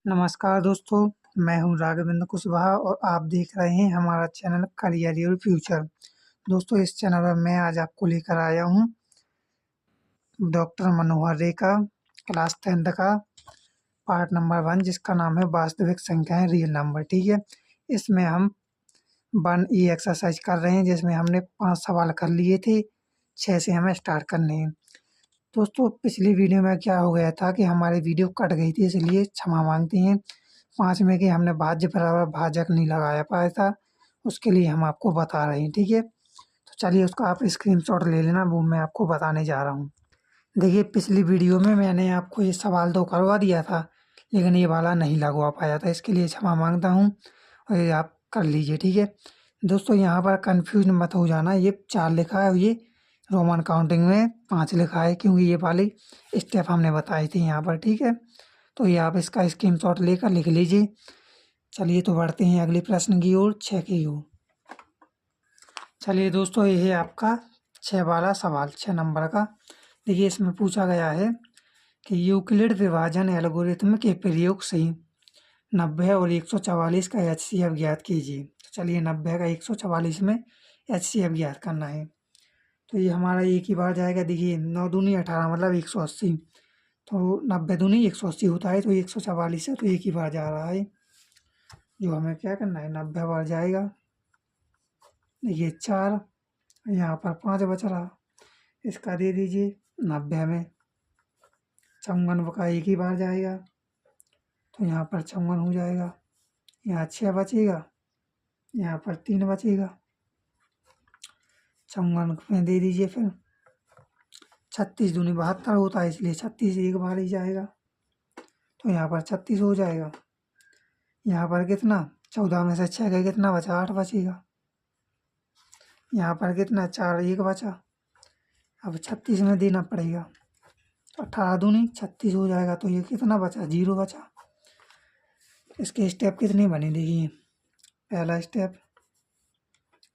नमस्कार दोस्तों, मैं हूँ राघवेंद्र कुशवाहा और आप देख रहे हैं हमारा चैनल करियर योर फ्यूचर। दोस्तों, इस चैनल पर मैं आज आपको लेकर आया हूँ डॉक्टर मनोहर रे का क्लास 10th का पार्ट नंबर 1, जिसका नाम है वास्तविक संख्याएं रियल नंबर। ठीक है, इसमें हम 1E एक्सरसाइज कर रहे हैं, जिसमें हमने 5 सवाल कर लिए थे। 6 से हमें स्टार्ट करने हैं। दोस्तों, पिछली वीडियो में क्या हो गया था कि हमारी वीडियो कट गई थी, इसलिए क्षमा मांगते हैं। 5 में कि हमने भाज्य बराबर भाजक नहीं लगाया पाया था, उसके लिए हम आपको बता रहे हैं। ठीक है, तो चलिए उसका आप स्क्रीनशॉट ले लेना, वो मैं आपको बताने जा रहा हूँ। देखिए, पिछली वीडियो में मैंने आपको ये सवाल तो करवा दिया था, लेकिन ये वाला नहीं लगवा पाया था, इसके लिए क्षमा मांगता हूँ और ये आप कर लीजिए। ठीक है दोस्तों, यहाँ पर कन्फ्यूज मत हो जाना, ये 4 लिखा है और ये रोमन काउंटिंग में 5 लिखा है, क्योंकि ये वाली स्टेप हमने बताई थी यहाँ पर। ठीक है, तो ये आप इसका स्क्रीनशॉट लेकर लिख लीजिए। चलिए तो बढ़ते हैं अगले प्रश्न की ओर, 6 की ओर। चलिए दोस्तों, ये है आपका 6 वाला सवाल, 6 नंबर का। देखिए, इसमें पूछा गया है कि यूक्लिड विभाजन एल्गोरिथ्म के प्रयोग से 90 और 144 का एचसीएफ ज्ञात कीजिए। तो चलिए, 90 का 144 में एचसीएफ ज्ञात करना है। तो ये हमारा एक ही बार जाएगा। देखिए, 9 दूनी 18 मतलब 180, तो 90 दूनी 180 होता है, तो 144 है, तो एक ही बार जा रहा है, जो हमें क्या करना है, 90 बार जाएगा। देखिए 4, यहाँ पर 5 बच रहा, इसका दे दीजिए 90 में। 54 का एक ही बार जाएगा, तो यहाँ पर 54 हो जाएगा। यहाँ 6 बचेगा, यहाँ पर 3 बचेगा। 54 में दे दीजिए फिर 36 दूनी 72 होता है, इसलिए 36 एक बार ही जाएगा, तो यहाँ पर 36 हो जाएगा। यहाँ पर कितना, 14 में से 6 का कितना बचा, 8 बचेगा। यहाँ पर कितना, 4 एक बचा, अब 36 में देना पड़ेगा, 18 दूनी 36 हो जाएगा, तो ये कितना बचा, 0 बचा। इसके स्टेप कितने बने देखिए, पहला step,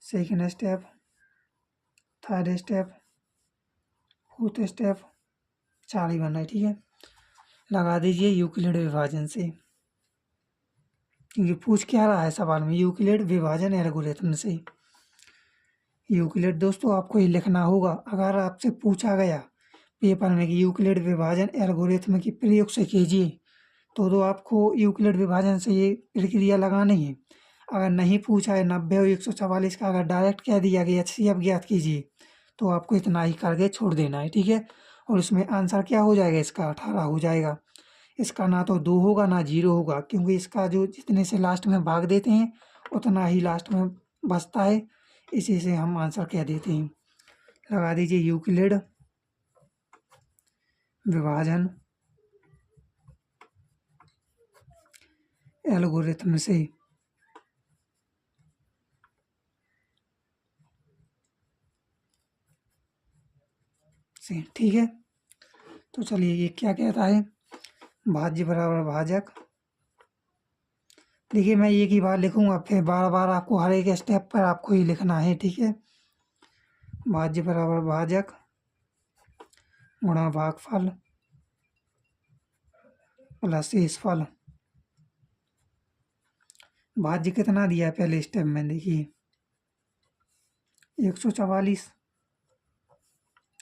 second step, third step, fourth step, 4 ही बना है। ठीक है, लगा दीजिए यूक्लिड विभाजन से, क्योंकि पूछ क्या रहा है सवाल में, यूक्लिड विभाजन एल्गोरिथम से। यूक्लिड दोस्तों आपको ये लिखना होगा, अगर आपसे पूछा गया पेपर में कि यूक्लिड विभाजन एल्गोरिथम के प्रयोग से कीजिए, तो आपको यूक्लिड विभाजन से ये प्रक्रिया लगानी है। अगर नहीं पूछा है 90 और 144 का, अगर डायरेक्ट कह दिया गया एचसीएफ ज्ञात कीजिए, तो आपको इतना ही करके छोड़ देना है। ठीक है, और इसमें आंसर क्या हो जाएगा, इसका 18 हो जाएगा। इसका ना तो 2 होगा ना 0 होगा, क्योंकि इसका जो जितने से लास्ट में भाग देते हैं उतना ही लास्ट में बचता है, इसी से हम आंसर कह देते हैं। लगा दीजिए यूक्लिड विभाजन एल्गोरिथम से ठीक है, तो चलिए ये क्या कहता है, भाज्य बराबर भाजक। देखिए, मैं एक ही बार लिखूंगा, फिर बार बार आपको हर एक स्टेप पर आपको ही लिखना है। ठीक है, भाज्य बराबर भाजक गुणा भागफल प्लस शेषफल। भाज्य कितना दिया है पहले स्टेप में, देखिए 144।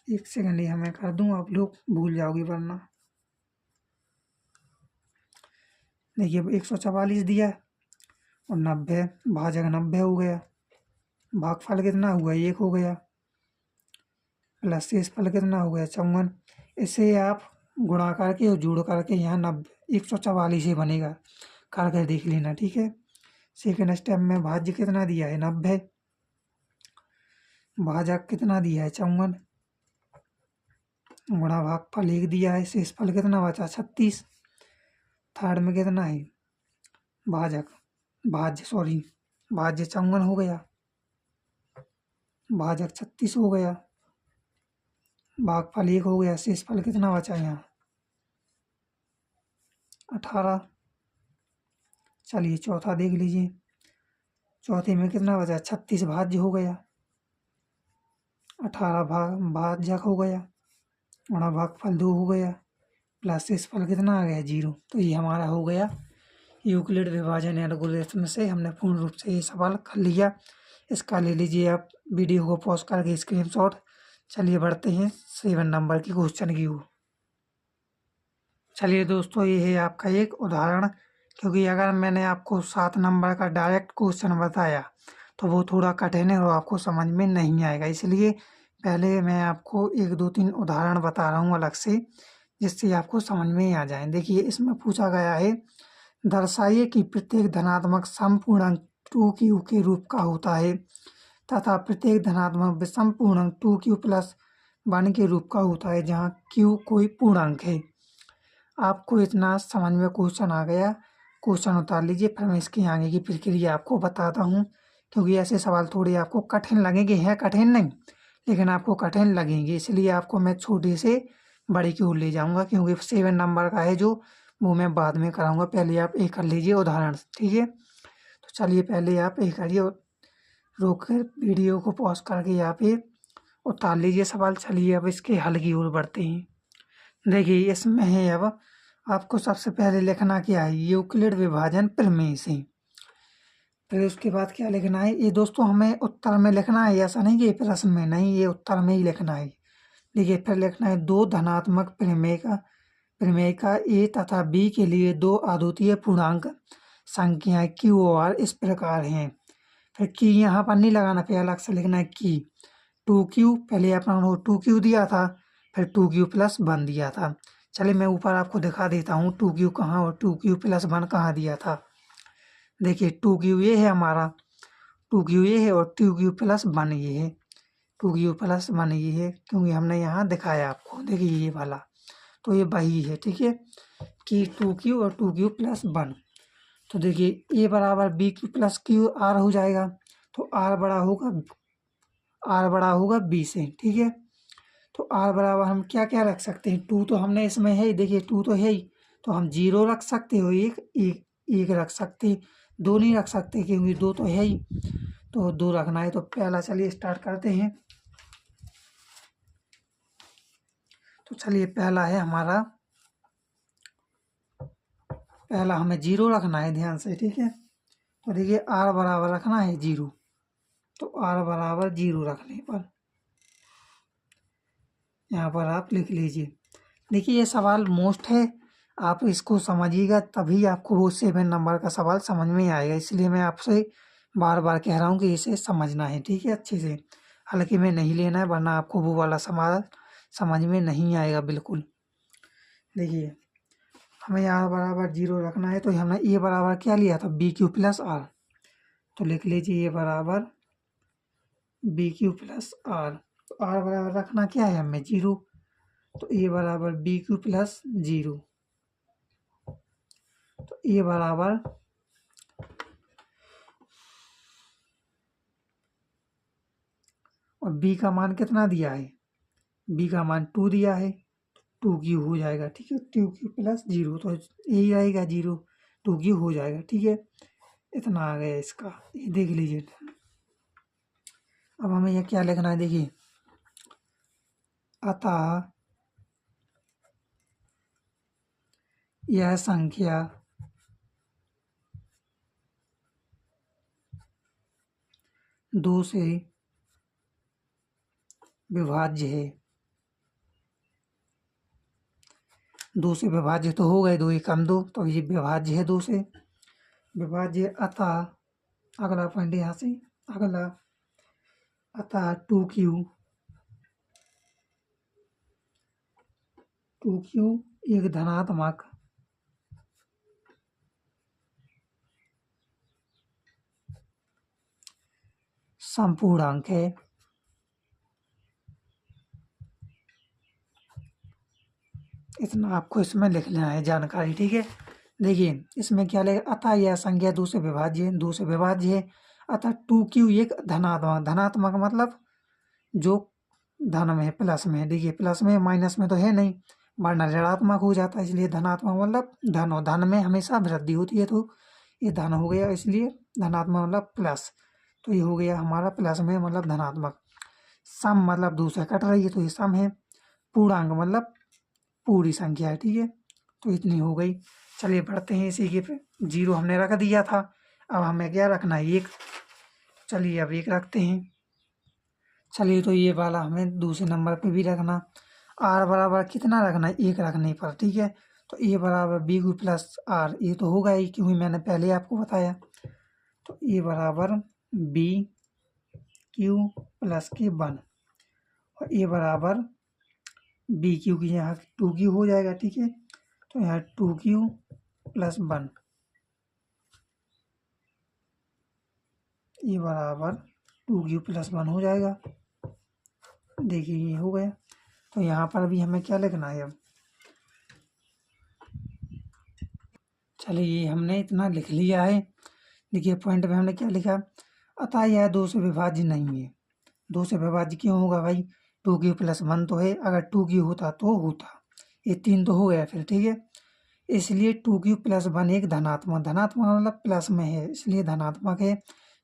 एक सेकंड ही हमें कर दूं, आप लोग भूल जाओगे वरना। देखिए 144 दिया और 90, भाजक 90 हो गया, भागफल कितना हुआ, 1 हो गया, प्लस शेषफल कितना हो गया, 54। इसे आप गुणा करके और जोड़ करके यहाँ 90 144 ही बनेगा, करके देख लेना। ठीक है, सेकेंड स्टेप में भाज्य कितना दिया है, 90, भाजक कितना दिया है, 54, गुणा भागफल 1 दिया है, शेषफल कितना बचा, 36। थर्ड में कितना है, भाजक भाज्य सॉरी भाज्य 54 हो गया, भाजक 36 हो गया, भागफल 1 हो गया, शेषफल कितना बचा यहाँ, 18। चलिए चौथा देख लीजिए, चौथे में कितना बचा, 36 भाज्य हो गया, 18 भाजक हो गया, गुणा भागफल 2 हो गया, प्लस शेषफल कितना आ गया, 0। तो ये हमारा हो गया यूक्लिड विभाजन एल्गोरिथम से हमने पूर्ण रूप से ये सवाल कर लिया। इसका ले लीजिए आप वीडियो को पॉज करके स्क्रीनशॉट। चलिए बढ़ते हैं 7 नंबर की क्वेश्चन की ओर। चलिए दोस्तों, ये है आपका एक उदाहरण, क्योंकि अगर मैंने आपको 7 नंबर का डायरेक्ट क्वेश्चन बताया तो वो थोड़ा कठिन है और आपको समझ में नहीं आएगा, इसलिए पहले मैं आपको 1 2 3 उदाहरण बता रहा हूँ अलग से, जिससे आपको समझ में आ जाए। देखिए, इसमें पूछा गया है, दर्शाइए कि प्रत्येक धनात्मक समपूर्णांक 2q के रूप का होता है तथा प्रत्येक धनात्मक विषम पूर्णांक 2q प्लस 1 के रूप का होता है, जहाँ q कोई पूर्णांक है। आपको इतना समझ में क्वेश्चन आ गया, क्वेश्चन उतार लीजिए, फिर मैं इसकी आगे की प्रक्रिया आपको बताता हूँ, क्योंकि ऐसे सवाल थोड़े आपको कठिन लगेंगे। हैं कठिन नहीं, लेकिन आपको कठिन लगेंगे, इसलिए आपको मैं छोटे से बड़े की ओर ले जाऊँगा, क्योंकि 7 नंबर का है जो, वो मैं बाद में कराऊँगा। पहले आप एक कर लीजिए उदाहरण, ठीक है। तो चलिए पहले आप एक करिए, रोक कर वीडियो को पॉज करके यहाँ पे उतार लीजिए सवाल। चलिए अब इसके हल की ओर बढ़ते हैं। देखिए, इसमें है, अब आपको सबसे पहले लिखना क्या है, यूक्लिड विभाजन प्रमेय से। फिर उसके बाद क्या लिखना है, ये दोस्तों हमें उत्तर में लिखना है, ऐसा नहीं कि प्रश्न में, नहीं, ये उत्तर में ही लिखना है। देखिए, फिर लिखना है, 2 धनात्मक प्रमेय का ए तथा बी के लिए 2 अद्वितीय पूर्णांक संख्याएं क्यू और इस प्रकार हैं। फिर की यहाँ पर नहीं लगाना, फिर अलग से लिखना है की 2q, पहले अपन को 2q दिया था, फिर 2q प्लस 1 दिया था। चलिए मैं ऊपर आपको दिखा देता हूँ 2q कहाँ और 2q प्लस 1 कहाँ दिया था। देखिए 2q ये है हमारा, 2q ये है और 2q प्लस 1 ये है, 2q प्लस 1 ये है, क्योंकि हमने यहाँ दिखाया आपको। देखिए ये वाला, तो ये वही है, ठीक है, कि 2q और 2q प्लस 1। तो देखिए ए बराबर B Q plus Q R हो जाएगा, तो आर बड़ा होगा बी से, ठीक है। तो आर बराबर हम क्या क्या रख सकते हैं, 2 तो हमने इसमें है ही, देखिए 2 तो है ही, तो हम 0 रख सकते हो, एक रख सकते, 2 नहीं रख सकते क्योंकि 2 तो है ही, तो 2 रखना है। तो पहला चलिए स्टार्ट करते हैं। तो चलिए पहला है हमारा, पहला हमें 0 रखना है, ध्यान से, ठीक है। तो देखिए आर बराबर रखना है 0, तो आर बराबर 0 रखने पर यहाँ पर आप लिख लीजिए। देखिए ये सवाल मोस्ट है, आप इसको समझिएगा तभी आपको वो 7 नंबर का सवाल समझ में आएगा, इसलिए मैं आपसे बार बार कह रहा हूँ कि इसे समझना है, ठीक है, अच्छे से, हल्के में नहीं लेना है, वरना आपको वो वाला सवाल समझ में नहीं आएगा बिल्कुल। देखिए हमें आर बराबर 0 रखना है, तो हमने ए बराबर क्या लिया था, बी क्यू प्लस आर, तो लिख लीजिए ए बराबर बी क्यू प्लस आर। तो आर बराबर रखना क्या है हमें 0, तो ए बराबर बी क्यू प्लस 0, तो ए बराबर और बी का मान कितना दिया है, बी का मान 2 दिया है, 2q हो जाएगा, ठीक है, 2q प्लस 0, तो यही आएगा 0, 2q हो जाएगा, ठीक है। इतना आ गया इसका, ये देख लीजिए। अब हमें यह क्या लिखना है, देखिए, अतः यह संख्या दो से विभाज्य है, 2 से विभाज्य तो हो गए, 2 एकम 2, तो ये विभाज्य है 2 से विभाज्य। अतः अगला पॉइंट यहाँ से, अगला, अतः 2q एक धनात्मक समपूर्णांक है, इतना आपको इसमें लिख लेना है जानकारी, ठीक है। देखिए इसमें क्या लगेगा, अतः यह संख्या 2 से विभाज्य है, 2 से विभाज्य है, अतः 2q एक धनात्मक, धनात्मक मतलब जो धन में है, प्लस में है, देखिए प्लस में, माइनस में तो है नहीं, वरना ऋणात्मक हो जाता है, इसलिए धनात्मक मतलब धन, और धन में हमेशा वृद्धि होती है, तो ये धन हो गया, इसलिए धनात्मक मतलब प्लस, तो ये हो गया हमारा प्लस में मतलब धनात्मक। सम मतलब 2 से कट रही है, तो ये सम है। पूर्णांक मतलब पूरी संख्या है, ठीक है, तो इतनी हो गई। चलिए बढ़ते हैं इसी के पे। 0 हमने रख दिया था, अब हमें क्या रखना है, 1। चलिए अब 1 रखते हैं। चलिए तो ये वाला हमें दूसरे नंबर पे भी रखना। आर बराबर कितना रखना है, 1 रखने पर, ठीक है। तो ए बराबर बी क्यू प्लस आर, ये तो होगा ही क्योंकि मैंने पहले आपको बताया। तो ए बराबर बी क्यू प्लस के 1 और ए बराबर बी क्यू की यहाँ 2 क्यू हो जाएगा, ठीक है। तो यहाँ 2 क्यू प्लस 1 ये बराबर 2 क्यू प्लस 1 हो जाएगा। देखिए ये हो गया। तो यहाँ पर भी हमें क्या लिखना है अब, चलिए ये हमने इतना लिख लिया है। देखिए पॉइंट पे हमने क्या लिखा, अतः यह 2 से विभाज्य नहीं है। 2 से विभाज्य क्यों होगा भाई, 2 क्यू प्लस 1 तो है, अगर 2 क्यू होता तो होता, ये 3 तो हो गया फिर, ठीक है। इसलिए 2 क्यू प्लस 1 एक धनात्मक, धनात्मक मतलब प्लस में है इसलिए धनात्मक है।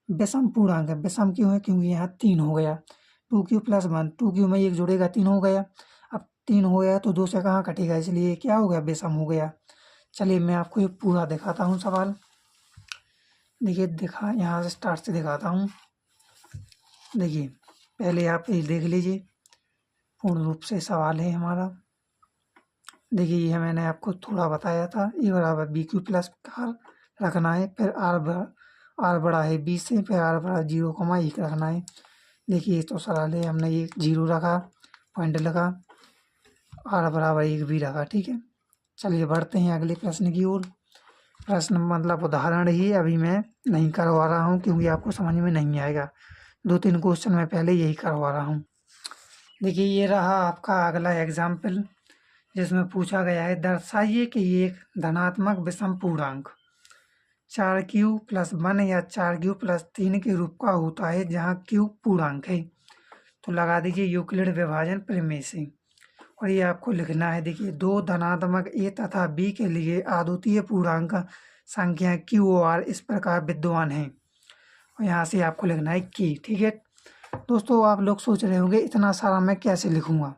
विषम पूर्णांक है, विषम क्यों है क्योंकि यहाँ 3 हो गया। 2 क्यू प्लस 1, 2 क्यू में 1 जुड़ेगा 3 हो गया। अब 3 हो गया तो 2 से कहाँ कटेगा, इसलिए क्या हो गया, विषम हो गया। चलिए मैं आपको एक पूरा दिखाता हूँ सवाल। देखिए दिखा, यहाँ से स्टार्ट से दिखाता हूँ। देखिए पहले आप ये देख लीजिए, पूर्ण रूप से सवाल है हमारा। देखिए ये मैंने आपको थोड़ा बताया था, ए बराबर बी क्यू प्लस आर रखना है, फिर आर बड़ा है 20 से, फिर आर बड़ा 0,1 रखना है। देखिए ये तो सरल है, हमने ये 0 रखा, पॉइंट लगा, आर बराबर 1 भी रखा, ठीक है। चलिए बढ़ते हैं अगले प्रश्न की ओर। प्रश्न मतलब उदाहरण ही अभी मैं नहीं करवा रहा हूँ क्योंकि आपको समझ में नहीं आएगा। 2-3 क्वेश्चन मैं पहले यही करवा रहा हूँ। देखिए ये रहा आपका अगला एग्जाम्पल, जिसमें पूछा गया है, दर्शाइए कि एक धनात्मक विषम पूर्णांक 4 क्यू प्लस 1 या 4 क्यू प्लस 3 के रूप का होता है जहाँ क्यू पूर्णांक है। तो लगा दीजिए यूक्लिड विभाजन प्रमेय से, और ये आपको लिखना है। देखिए 2 धनात्मक ए तथा बी के लिए अद्वितीय पूर्णांक संख्या क्यू और आर इस प्रकार विद्यमान है, और यहाँ से आपको लिखना है की, ठीक है। दोस्तों आप लोग सोच रहे होंगे इतना सारा मैं कैसे लिखूंगा,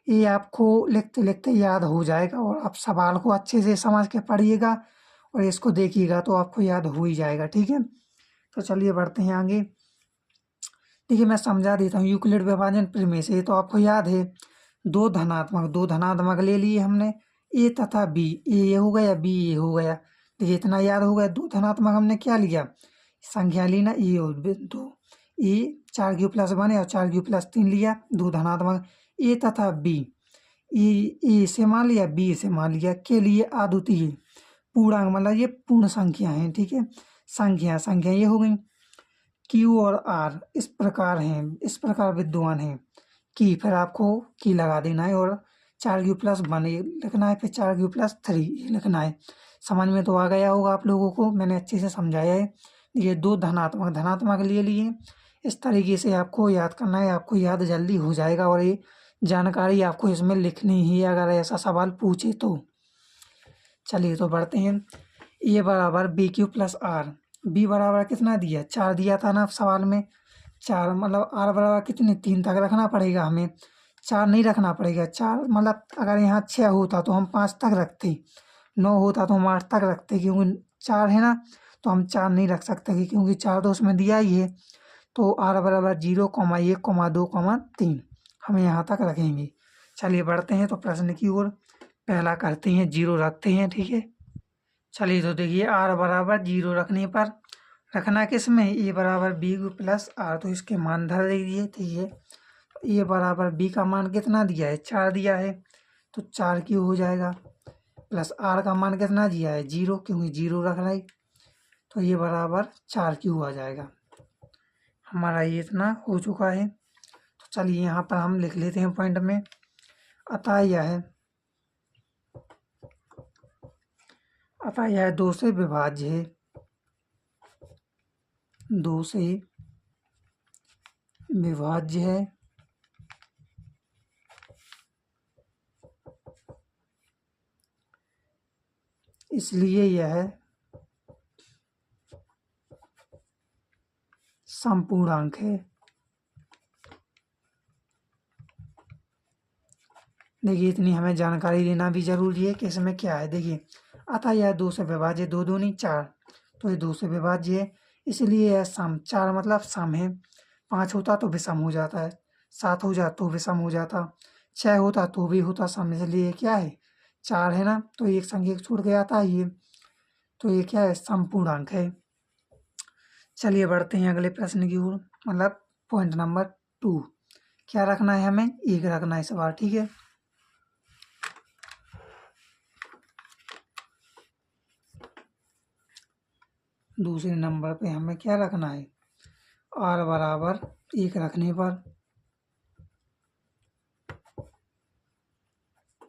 ये आपको लिखते लिखते याद हो जाएगा, और आप सवाल को अच्छे से समझ के पढ़िएगा और इसको देखिएगा तो आपको याद हो ही जाएगा, ठीक है। तो चलिए बढ़ते हैं आगे। देखिए मैं समझा देता हूँ, यूक्लिड विभाजन प्रमेय से, ये तो आपको याद है। 2 धनात्मक ले लिए हमने, ए तथा बी, ए ये हो गया, बी ये हो गया। देखिए इतना याद हो गया। 2 धनात्मक हमने क्या लिया, संख्या ली ना, ए और दो, ए 4 क्यू प्लस 1 है और 4 क्यू प्लस 3 लिया। 2 धनात्मक ए तथा बी, ए से मान लिया, बी से मान लिया, के लिए अद्वितीय पूर्णांक मतलब ये पूर्ण संख्या है, ठीक है। संख्या ये हो गई। क्यू और आर इस प्रकार हैं, इस प्रकार विद्यमान हैं की, फिर आपको की लगा देना है, और 4 क्यू प्लस 1 ये लिखना है, फिर 4 क्यू प्लस 3 ये लिखना है। समझ में तो आ गया होगा आप लोगों को, मैंने अच्छे से समझाया है। ये 2 धनात्मक ले लिए, इस तरीके से आपको याद करना है, आपको याद जल्दी हो जाएगा, और ये जानकारी आपको इसमें लिखनी ही है अगर ऐसा सवाल पूछे तो। चलिए तो बढ़ते हैं। ए बराबर B Q plus R, B बराबर कितना दिया, 4 दिया था ना सवाल में। 4 मतलब आर बराबर कितने, 3 तक रखना पड़ेगा हमें, 4 नहीं रखना पड़ेगा। 4 मतलब अगर यहाँ 6 होता तो हम 5 तक रखते, 9 होता तो हम 8 तक रखते, क्योंकि 4 है ना, तो हम 4 नहीं रख सकते क्योंकि 4 तो उसमें दिया ही है। तो आर बराबर 0,1,2,3 हम यहाँ तक रखेंगे। चलिए बढ़ते हैं तो प्रश्न की ओर। पहला करते हैं, 0 रखते हैं, ठीक है। चलिए तो देखिए आर बराबर 0 रखने पर रखना किस में, ए बराबर बी प्लस आर, तो इसके मान धर दीजिए, ठीक है। ए बराबर बी का मान कितना दिया है, 4 दिया है, तो 4 क्यू हो जाएगा, प्लस आर का मान कितना दिया है, 0, क्योंकि 0 रख रहा है, तो ये बराबर 4 क्यू आ जाएगा। हमारा ये इतना हो चुका है। तो चलिए यहाँ पर हम लिख लेते हैं पॉइंट में, अतः यह 2 से विभाज्य है, 2 से विभाज्य है, इसलिए यह समपूर्णांक है। देखिए इतनी हमें जानकारी लेना भी जरूरी है कि इसमें क्या है। देखिए अतः यह 2 से विभाज्य, 2 दूनी 4, तो ये 2 से विभाज्य है, इसलिए यह सम, 4 मतलब सम है। 5 होता तो विषम हो जाता है, 7 हो जाता तो विषम हो जाता, 6 होता तो भी होता सम, इसलिए क्या है 4 है ना, तो एक संख्या छूट गया था ये, तो ये क्या है समपूर्णांक है। चलिए बढ़ते हैं अगले प्रश्न की ओर, मतलब पॉइंट नंबर 2। क्या रखना है हमें, 1 रखना है इस बार, ठीक है। दूसरे नंबर पे हमें क्या रखना है, r बराबर 1 रखने पर,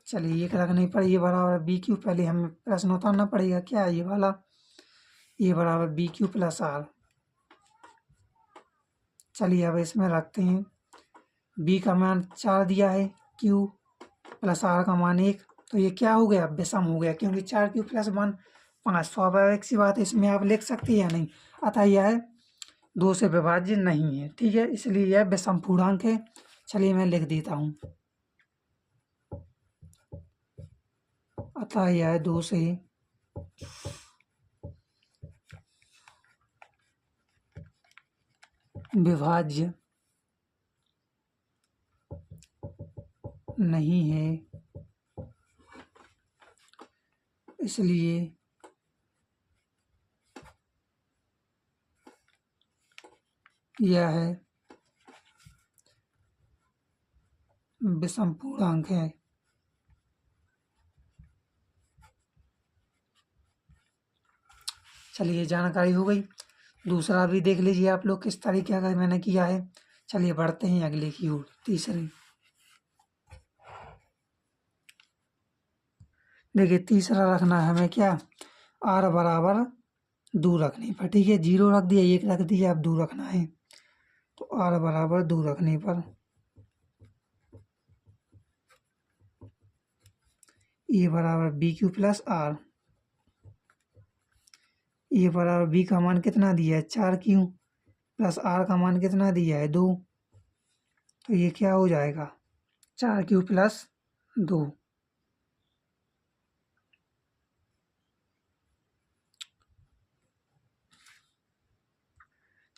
चलिए 1 रखने पर ये बराबर बी क्यू, पहले हमें प्रश्न उतारना पड़ेगा, क्या है ये वाला, ये बराबर बी क्यू प्लस आर। चलिए अब इसमें रखते हैं, बी का मान 4 दिया है, क्यू प्लस आर का मान 1, तो ये क्या हो गया विषम हो गया, क्योंकि 4 क्यू प्लस 1 5, स्वाभाविक सी बात है, इसमें आप लिख सकते हैं या नहीं, अतः यह 2 से विभाज्य नहीं है, ठीक है, इसलिए यह विषम पूर्णांक है। चलिए मैं लिख देता हूँ, अतः यह 2 से विभाज्य नहीं है, इसलिए यह है विषम पूर्णांक है। चलिए जानकारी हो गई, दूसरा भी देख लीजिए आप लोग किस तरीके का मैंने किया है। चलिए बढ़ते हैं अगले की ओर, तीसरी। देखिए तीसरा रखना है हमें क्या, r बराबर 2 रखने पर, ठीक है, 0 रख दिया, 1 रख दिया, अब 2 रखना है, तो r बराबर 2 रखने पर ये बराबर बी क्यू प्लस आर, ये बराबर बी का मान कितना दिया है 4 क्यू, प्लस आर का मान कितना दिया है 2, तो ये क्या हो जाएगा 4 क्यू प्लस 2।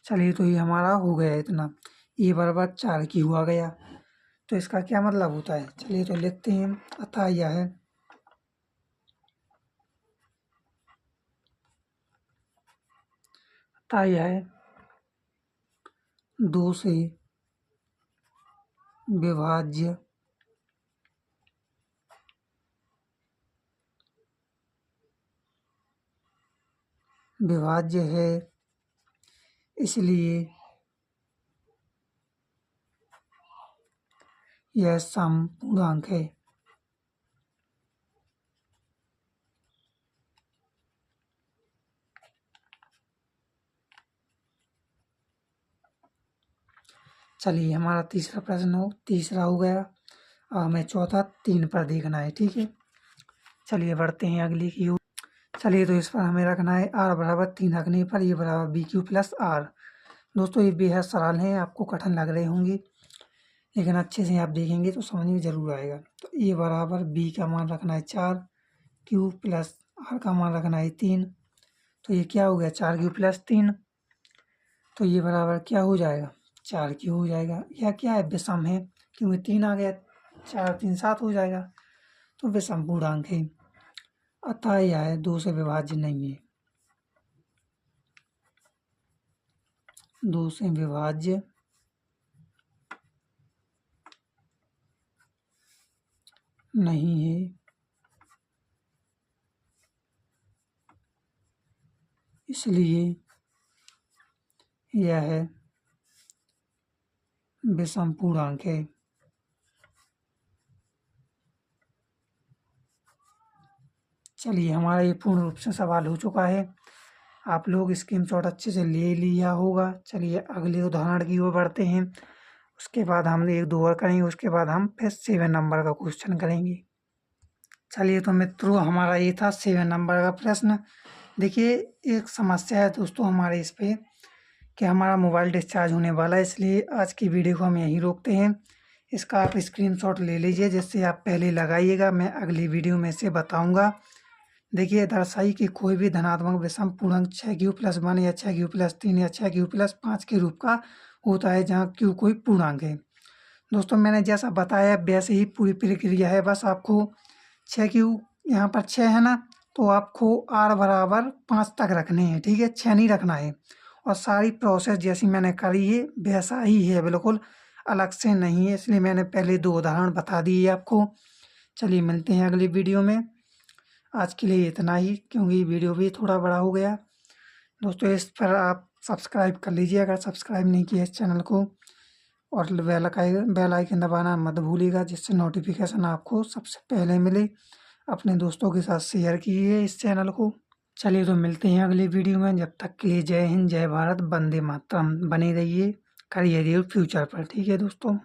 चलिए तो ये हमारा हो गया इतना, ये बराबर 4 क्यू आ गया, तो इसका क्या मतलब होता है, चलिए तो लिखते हैं, अतः यह है अतः यह 2 से विभाज्य विभाज्य है, इसलिए यह समपूर्णांक है। चलिए हमारा तीसरा हो गया, अब हमें चौथा 3 पर देखना है, ठीक है। चलिए बढ़ते हैं अगली की ओर। चलिए तो इस पर हमें रखना है r बराबर 3 रखने पर ये बराबर बी क्यू प्लस आर। दोस्तों ये बेहद सरल है, आपको कठिन लग रहे होंगे, लेकिन अच्छे से आप देखेंगे तो समझ में ज़रूर आएगा। तो ये बराबर बी का मान रखना है 4, क्यू प्लस आर का मान रखना है 3, तो ये क्या हो गया 4 क्यू प्लस 3, तो ये बराबर क्या हो जाएगा 4 क्यू हो जाएगा। यह क्या है विषम है, क्योंकि 3 आ गया, 4 3 7 हो जाएगा, तो विषम पूर्णांक है, अतः यह 2 से विभाज्य नहीं है, 2 से विभाज्य नहीं है, इसलिए यह है विषम पूर्णांक है। चलिए हमारा ये पूर्ण रूप से सवाल हो चुका है, आप लोग स्क्रीनशॉट अच्छे से ले लिया होगा। चलिए अगले उदाहरण की ओर बढ़ते हैं, उसके बाद हम 1 2 और करेंगे, उसके बाद हम फिर 7 नंबर का क्वेश्चन करेंगे। चलिए तो मित्रों हमारा ये था 7 नंबर का प्रश्न। देखिए एक समस्या है दोस्तों हमारे इस पे कि हमारा मोबाइल डिस्चार्ज होने वाला है, इसलिए आज की वीडियो को हम यहीं रोकते हैं। इसका आप स्क्रीनशॉट ले लीजिए, जिससे आप पहले लगाइएगा, मैं अगली वीडियो में से बताऊंगा, देखिए दर्शाई कि कोई भी धनात्मक विषम पूर्णांक 6q+1 या 6q+3 या 6q+5 के रूप का होता है जहाँ q कोई पूर्णांक है। दोस्तों मैंने जैसा बताया वैसे ही पूरी प्रक्रिया है। बस आपको 6q यहाँ पर 6 है ना, तो आपको r बराबर 5 तक रखने हैं, ठीक है, 6 नहीं रखना है। और सारी प्रोसेस जैसी मैंने करी है वैसा ही है, बिल्कुल अलग से नहीं है, इसलिए मैंने पहले 2 उदाहरण बता दिए आपको। चलिए मिलते हैं अगली वीडियो में। आज के लिए इतना ही, क्योंकि वीडियो भी थोड़ा बड़ा हो गया। दोस्तों इस पर आप सब्सक्राइब कर लीजिए अगर सब्सक्राइब नहीं किया इस चैनल को, और बेल आइकन दबाना मत भूलिएगा, जिससे नोटिफिकेशन आपको सबसे पहले मिले। अपने दोस्तों के साथ शेयर कीजिए इस चैनल को। चलिए तो मिलते हैं अगली वीडियो में, जब तक के लिए जय हिंद, जय भारत, वंदे मातरम। बने रहिए करियर फ्यूचर पर, ठीक है दोस्तों।